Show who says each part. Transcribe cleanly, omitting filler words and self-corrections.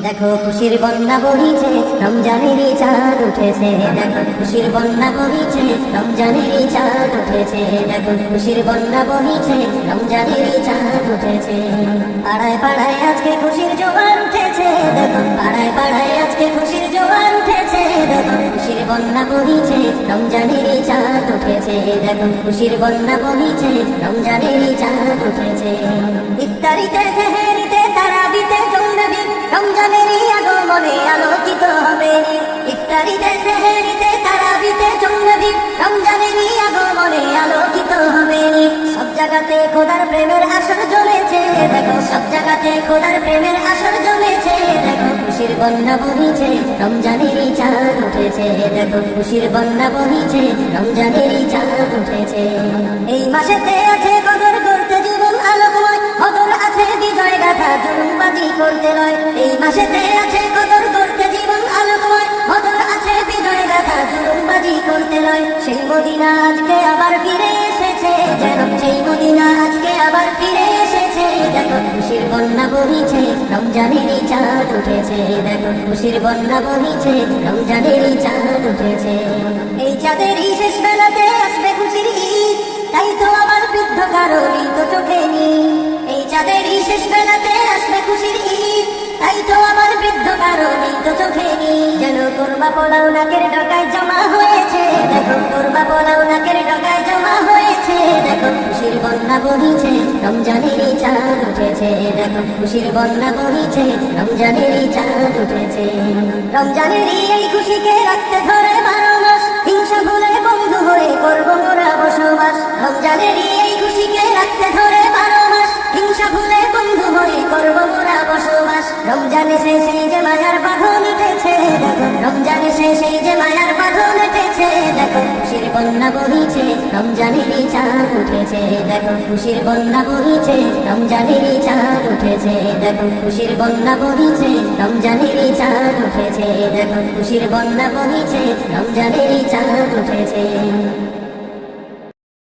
Speaker 1: দেখো খুশির বন্যা বহিছে, রমজানেরই চাঁদ উঠেছে। দেখো খুশির বন্যা বহিছে, রমজানেরই চাঁদ উঠেছে। দেখো খুশির বন্যা বহিছে, রমজানেরই চাঁদ উঠেছে। পাড়ায় পাড়ায় আজকে খুশির জোয়ার উঠেছে। দেখো পাড়ায় পাড়ায় আজকে খুশির জোয়ার উঠেছে। দেখো খুশির বন্যা বহিছে, রমজানেরই চাঁদ উঠেছে। দেখো খুশির বন্যা বহিছে, রমজানেরই চাঁদ উঠেছে। ইফতারিতে সেহরিতে তারাবিতে জমবে, রমজানেরই আগমনে আলোকিত হবে। ইফতারিতে সেহরিতে তারাবিতে জমবে, রমজানেরই আগমনে আলোকিত হবে। সব জায়গাতে খোদার প্রেমের আসর জ্বলেছে। দেখো সব জায়গাতে খোদার প্রেমের আসর জ্বলেছে। দেখো খুশির বন্যা বহিছে, রমজানেরই চাঁদ উঠেছে। দেখো খুশির বন্যা বহিছে, রমজানেরই চাঁদ উঠেছে। এই মাসেতে আছে কদর করতে জীবন আলোকময়, কদর আছে বিজয় গাথা জুলুমবাজি করতে নয়। এই মাসেতে আছে কদর করতে জীবন আলোকময়, কদর আছে বিজয় গাথা জুলুমবাজি করতে নয়। সেই মদিনা আজকে আবার ফিরে এসেছে, যেন সেই মদিনা আজকে আবার ফিরে এসেছে। দেখো খুশির বন্যা বহিছে, রমজানেরই চাঁদ উঠেছে। দেখো খুশির বন্যা বহিছে, রমজানেরই চাঁদ উঠেছে। এই চাঁদেরই শেষ বেলাতে আসবে খুশির ঈদ, তাই তো আমার বৃদ্ধ কারোরই তো চোখে নেই। এই চাঁদেরই শেষ বেলাতে আসবে খুশির ঈদ, তাই তো আমার বৃদ্ধ কারোরই তো চোখে নেই। যেন কোরবা পোলাও নাকের ডগায় জমা হয়েছে। দেখো কোরবা পোলাও নাকের ডগায় জমা হয়েছে। দেখো খুশির বন্যা বহিছে, রমজানেরই চাঁদ উঠেছে। দেখো খুশির বন্যা বহিছে, রমজানেরই চাঁদ উঠেছে। রমজানেরই এই খুশিকে রাখতে ধরে 12 মাস, হিংসা ভুলে বন্ধু হয়ে করবো মোরা বসবাস। রমজানেরই এই খুশিকে রাখতে ধরে 12 মাস, হিংসা ভুলে বন্ধু হয়ে করবো মোরা বসবাস। রমজানে সেই যে মায়ার বাঁধন উঠেছে। দেখো রমজানে সেই যে মায়ার বাঁধন উঠেছে। দেখো খুশির বন্যা বহিছে, রমজানেরই চাঁদ উঠেছে। দেখো খুশির বন্যা বহিছে, রমজানেরই চাঁদ উঠেছে। দেখো খুশির বন্যা বহিছে, রমজানেরই চাঁদ উঠেছে। দেখো খুশির বন্যা বহিছে, রমজানেরই চাঁদ উঠেছে।